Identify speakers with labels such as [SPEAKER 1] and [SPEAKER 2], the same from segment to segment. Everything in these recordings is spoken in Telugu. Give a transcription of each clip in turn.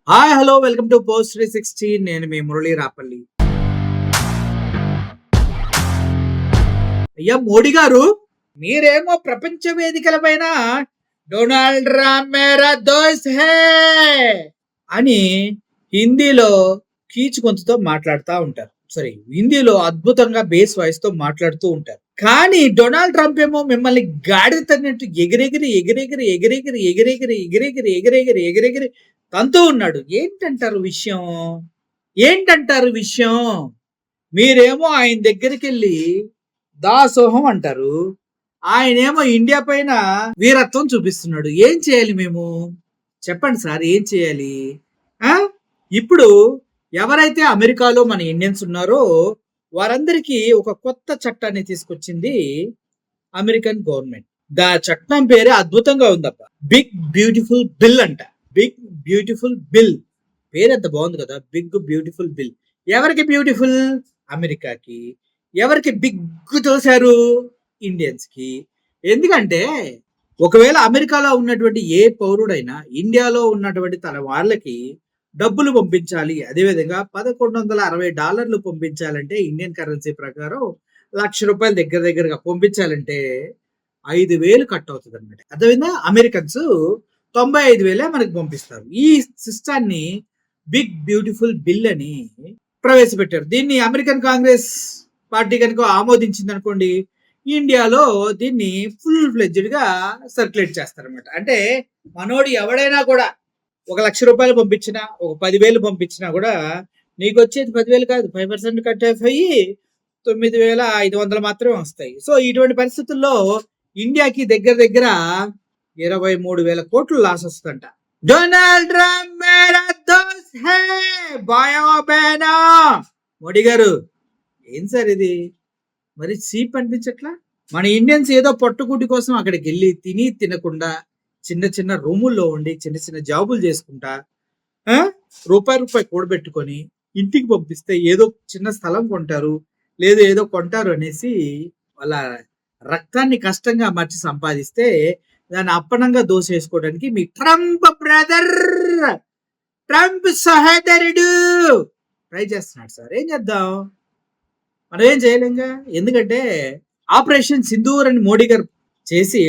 [SPEAKER 1] Hi hello welcome to post 360. నేను మీ మురళి రాపల్లి. అయ్యా మోడీ గారు, మీరేమో ప్రపంచ వేదికల పైన డొనాల్డ్ ట్రంప్ మేరా దోస్త్ హే అని హిందీలో కీచు గొంతుతో మాట్లాడుతూ ఉంటారు. సారీ, హిందీలో అద్భుతంగా బేస్ వాయిస్ తో మాట్లాడుతూ ఉంటారు. కానీ డొనాల్డ్ ట్రంప్ ఏమో మిమ్మల్ని గాడిద తగినట్టు ఎగిరెగిరి ఎగిరెగిరి ఎగిరెగిరి ఎగిరెగిరి ఎగిరెగిరి ఎగిరెగిరి ఎగిరెగిరి తంతూ ఉన్నాడు. ఏంటంటారు విషయం? మీరేమో ఆయన దగ్గరికి వెళ్ళి దాసోహం అంటారు. ఆయనేమో ఇండియా పైన వీరత్వం చూపిస్తున్నాడు. ఏం చేయాలి మేము? చెప్పండి సార్, ఏం చేయాలి? ఆ ఇప్పుడు ఎవరైతే అమెరికాలో మన ఇండియన్స్ ఉన్నారో వారందరికీ ఒక కొత్త చట్టాన్ని తీసుకొచ్చింది అమెరికన్ గవర్నమెంట్. చట్టం పేరే అద్భుతంగా ఉందప్ప. బిగ్ బ్యూటిఫుల్ బిల్ అంట. బిగ్ బ్యూటిఫుల్ బిల్ పేరు ఎంత బాగుంది కదా, బిగ్ బ్యూటిఫుల్ బిల్. ఎవరికి బ్యూటిఫుల్? అమెరికాకి. ఎవరికి బిగ్ తోశారు? ఇండియన్స్ కి. ఎందుకంటే ఒకవేళ అమెరికాలో ఉన్నటువంటి ఏ పౌరుడైనా ఇండియాలో ఉన్నటువంటి తన వాళ్ళకి డబ్బులు పంపించాలి, అదేవిధంగా $1160 పంపించాలంటే ఇండియన్ కరెన్సీ ప్రకారం ₹1,00,000 దగ్గరగా పంపించాలంటే 5,000 కట్ అవుతుంది అనమాట. అదేవిధంగా అమెరికన్స్ 95,000 మనకి పంపిస్తారు. ఈ సిస్టాన్ని బిగ్ బ్యూటిఫుల్ బిల్ అని ప్రవేశపెట్టారు. దీన్ని అమెరికన్ కాంగ్రెస్ పార్టీ కనుక ఆమోదించింది అనుకోండి, ఇండియాలో దీన్ని ఫుల్ ఫ్లెడ్జ్డ్ గా సర్క్యులేట్ చేస్తారనమాట. అంటే మనోడు ఎవడైనా కూడా ₹1,00,000 పంపించినా, ఒక 10,000 పంపించినా కూడా నీకు వచ్చేది 10,000 కాదు, 5% కట్ అయ్యి 9,500 మాత్రమే వస్తాయి. సో ఇటువంటి పరిస్థితుల్లో ఇండియాకి దగ్గర దగ్గర 23,000 కోట్లు లాస్ వస్తుందంట. డొనాల్డ్ ట్రంప్ మేరా దోస్త్ హై బాయో బేనా. మోడీ గారు, ఏం సార్ ఇది? మరి చీప్ అనిపించట్లా? మన ఇండియన్స్ ఏదో పొట్టుగుడ్డి కోసం అక్కడికి వెళ్ళి తిని తినకుండా చిన్న చిన్న రూముల్లో ఉండి చిన్న చిన్న జాబులు చేసుకుంటా రూపాయి కూడబెట్టుకొని ఇంటికి పంపిస్తే ఏదో చిన్న స్థలం కొంటారు, లేదు ఏదో కొంటారు అనేసి వాళ్ళ రక్తాన్ని కష్టంగా మార్చి సంపాదిస్తే దాన్ని అప్పనంగా దోసేసుకోవడానికి మీ ట్రంప్ బ్రదర్, ట్రంప్ సహోదరుడు ట్రై చేస్తున్నాడు సార్. ఏం చేద్దాం? మనం ఏం చేయలేంగా. ఎందుకంటే ఆపరేషన్ సింధూర్ అని మోడీ గారు చేసి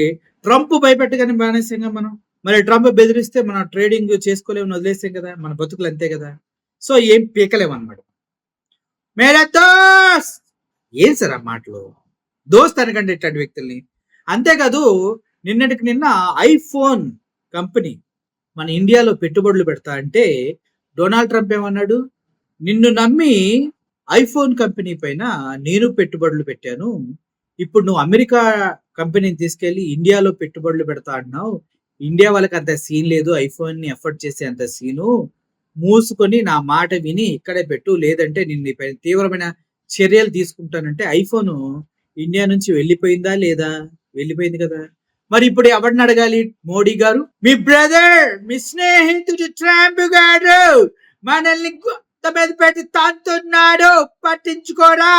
[SPEAKER 1] ట్రంప్ భయపెట్టగానే బానేసాంగా మనం. మరి ట్రంప్ బెదిరిస్తే మనం ట్రేడింగ్ చేసుకోలేమని వదిలేసాం కదా, మన బతుకులు అంతే కదా. సో ఏం పీకలేమన్నమాట. మేరా దోస్త్, ఏం సార్ ఆ మాటలు? దోస్త్ అనకండి ఇట్లాంటి వ్యక్తుల్ని. అంతేకాదు, నిన్నటికి నిన్న ఐఫోన్ కంపెనీ మన ఇండియాలో పెట్టుబడులు పెడతా అంటే డొనాల్డ్ ట్రంప్ ఏమన్నాడు? నిన్ను నమ్మి ఐఫోన్ కంపెనీ పైన నేను పెట్టుబడులు పెట్టాను, ఇప్పుడు నువ్వు అమెరికా కంపెనీని తీసుకెళ్లి ఇండియాలో పెట్టుబడులు పెడతా అన్నావు. ఇండియా వాళ్ళకి అంత సీన్ లేదు, ఐఫోన్ ని ఎఫర్ట్ చేసే అంత సీను. మూసుకొని నా మాట విని ఇక్కడే పెట్టు, లేదంటే నిన్ను పైన తీవ్రమైన చర్యలు తీసుకుంటానంటే ఐఫోన్ ఇండియా నుంచి వెళ్ళిపోయిందా లేదా? వెళ్ళిపోయింది కదా. మరి ఇప్పుడు ఎవరిని అడగాలి? మోడీ గారు, మీ బ్రదర్, మీ స్నేహితుడు ట్రంప్ గారు మనల్ని మీద పెట్టి తాంతున్నాడు, పట్టించుకోరా?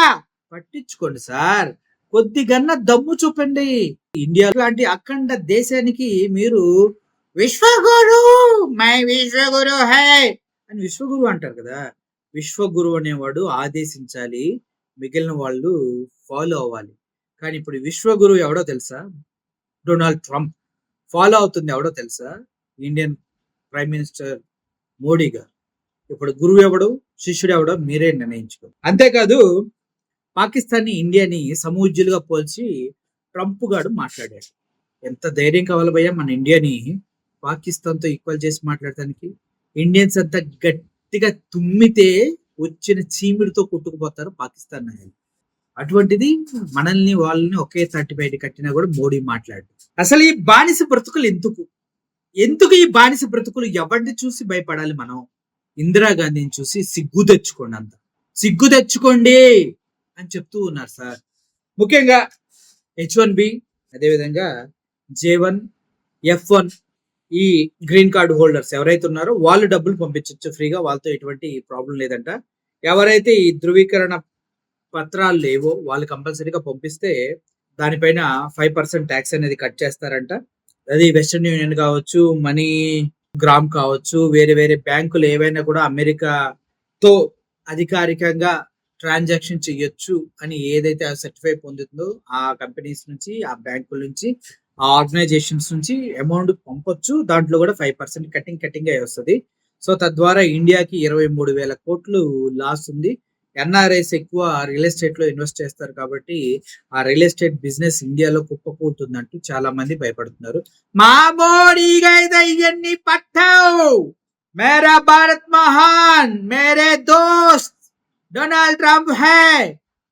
[SPEAKER 1] పట్టించుకోండి సార్, కొద్దిగన్నా దమ్ము చూపండి. ఇండియా లాంటి అఖండ దేశానికి మీరు విశ్వగురు, మై విశ్వగురు హై అని విశ్వగురు అంటారు కదా. విశ్వగురు అనేవాడు ఆదేశించాలి, మిగిలిన వాళ్ళు ఫాలో అవ్వాలి. కానీ ఇప్పుడు విశ్వగురు ఎవడో తెలుసా? Donald Trump. ఫాలో అవుతుంది ఎవడో తెలుసా? ఇండియన్ ప్రైమ్ మినిస్టర్ మోడీ గారు. ఇప్పుడు గురువు ఎవడు, శిష్యుడు ఎవడో మీరే నిర్ణయించుకో. అంతేకాదు, పాకిస్తాన్ ఇండియాని సమూజ్యులుగా పోల్చి ట్రంప్ గాడు మాట్లాడాడు. ఎంత ధైర్యం కావాలి భయ్యా మన ఇండియాని పాకిస్తాన్ తో ఈక్వల్ చేసి మాట్లాడటానికి? ఇండియన్స్ అంతా గట్టిగా తుమ్మితే వచ్చిన చీమిడితో కొట్టుకుపోతారు పాకిస్తాన్ నాయకులు. అటువంటిది మనల్ని వాళ్ళని ఒకే తాటి బయట కట్టినా కూడా మోడీ మాట్లాడు. అసలు ఈ బానిస బ్రతుకులు ఎందుకు ఈ బానిస బ్రతుకులు? ఎవరిని చూసి భయపడాలి మనం? ఇందిరాగాంధీని చూసి సిగ్గు తెచ్చుకోండి, అంత సిగ్గు తెచ్చుకోండి అని చెప్తూ ఉన్నారు సార్. ముఖ్యంగా H1B, అదేవిధంగా J1, F1 ఈ గ్రీన్ కార్డు హోల్డర్స్ ఎవరైతే ఉన్నారో వాళ్ళు డబ్బులు పంపించవచ్చు ఫ్రీగా, వాళ్ళతో ఎటువంటి ప్రాబ్లం లేదంట. ఎవరైతే ఈ ధృవీకరణ పత్రాలు లేవో వాళ్ళు కంపల్సరీగా పంపిస్తే దానిపైన 5% ట్యాక్స్ అనేది కట్ చేస్తారంట. అది వెస్టర్న్ యూనియన్ కావచ్చు, మనీ గ్రామ్ కావచ్చు, వేరే వేరే బ్యాంకులు ఏవైనా కూడా అమెరికాతో అధికారికంగా ట్రాన్సాక్షన్ చెయ్యొచ్చు అని ఏదైతే ఆ సర్టిఫై పొందుతుందో ఆ కంపెనీస్ నుంచి, ఆ బ్యాంకుల నుంచి, ఆ ఆర్గనైజేషన్స్ నుంచి అమౌంట్ పంపొచ్చు. దాంట్లో కూడా 5% కటింగ్ అయ్యి వస్తది. సో, తద్వారా ఇండియాకి 23,000 కోట్లు లాస్ ఉంది. ఎన్ఆర్ఐస్ ఎక్కువ రియల్ ఎస్టేట్‌లో ఇన్వెస్ట్ చేస్తారు కాబట్టి, ఆ రియల్ ఎస్టేట్ బిజినెస్ ఇండియాలో కుప్పకూలుతుందంటూ చాలా మంది భయపడుతున్నారు. మా మోడీకైతే ఇయన్నీ పట్టవు. మేరా భారత్ మహాన్, మేరే దోస్త్ డొనాల్డ్ ట్రంప్ హై.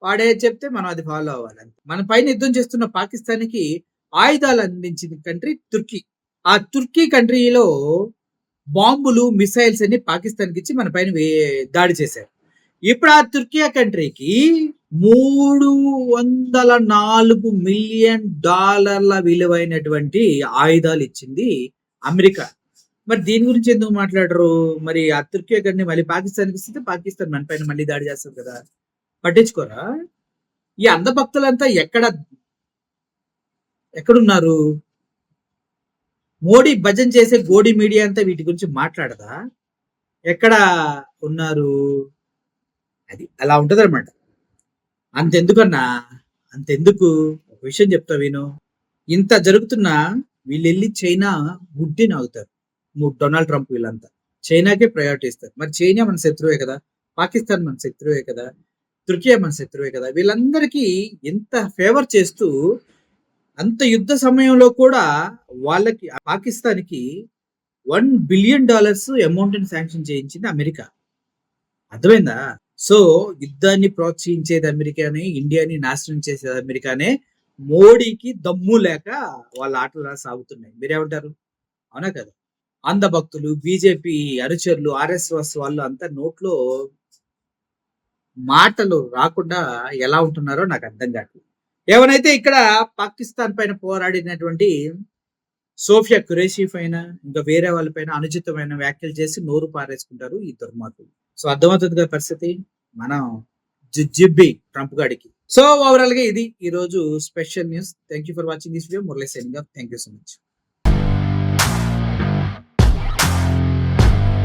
[SPEAKER 1] వాడేది చెప్తే మనం అది ఫాలో అవ్వాలి అంతే. మన పైన యుద్ధం చేస్తున్న పాకిస్తాన్‌కి ఆయుధాలు అందించిన కంట్రీ తుర్కీ. ఆ తుర్కీ కంట్రీలో బాంబులు, మిసైల్స్ అన్ని పాకిస్తాన్‌కి ఇచ్చి మన పైన దాడి చేశారు. ఇప్పుడు ఆ తుర్కియా కంట్రీకి $304 మిలియన్ విలువైనటువంటి ఆయుధాలు ఇచ్చింది అమెరికా. మరి దీని గురించి ఎందుకు మాట్లాడరు? మరి ఆ తుర్కియా కంట్రీ మళ్ళీ పాకిస్తాన్‌కి ఇస్తే పాకిస్తాన్ మన పైన మళ్ళీ దాడి చేస్తది కదా! పట్టించుకోరా? ఈ అంధభక్తులంతా ఎక్కడున్నారు? మోడీ భజన చేసే గోడి మీడియా అంతా వీటి గురించి మాట్లాడదా? ఎక్కడ ఉన్నారు? అది అలా ఉంటదనమాట. అంతెందుకన్నా, అంతెందుకు ఒక విషయం చెప్తా విను. ఇంత జరుగుతున్నా వీళ్ళెళ్ళి చైనా గుడ్డిని ఆగుతారు. డొనాల్డ్ ట్రంప్ వీళ్ళంతా. చైనాకే ప్రయారిటీ ఇస్తారు. మరి చైనా మన శత్రువే కదా! పాకిస్తాన్ మన శత్రువే కదా! తుర్కియా మన శత్రువే కదా! వీళ్ళందరికీ ఎంత ఫేవర్ చేస్తూ అంత యుద్ధ సమయంలో కూడా వాళ్ళకి పాకిస్తాన్‌కి $1 బిలియన్ అమౌంట్‌ని శాంక్షన్ చేయించింది అమెరికా. అర్థమైందా? సో, యుద్ధాన్ని ప్రోత్సహించేది అమెరికానే, ఇండియాని నాశనం చేసేది అమెరికానే. మోడీకి దమ్ము లేక వాళ్ళ ఆటలు సాగుతున్నాయి. మీరేమంటారు? అవునా కదా? అంధభక్తులు, బీజేపీ అనుచరులు, ఆర్ఎస్ఎస్ వాళ్ళు అంతా నోట్లో మాటలు రాకుండా ఎలా ఉంటున్నారో నాకు అర్థం కావట్లేదు. ఏవనైతే ఇక్కడ పాకిస్తాన్ పైన పోరాడినటువంటి సోఫియా ఖురేషీ పైన, ఇంకా వేరే వాళ్ళ పైన అనుచితమైన వ్యాఖ్యలు చేసి నోరు పారేసుకుంటారు ఈ దుర్మార్గులు. సో, అర్థమవుతుంది కదా పరిస్థితి. మనం జిబ్బి ట్రంప్ గాడికి. సో, ఓవరాల్ గా ఇది ఈ రోజు special news. Thank you for watching this video. Murali signing off. Thank you so much.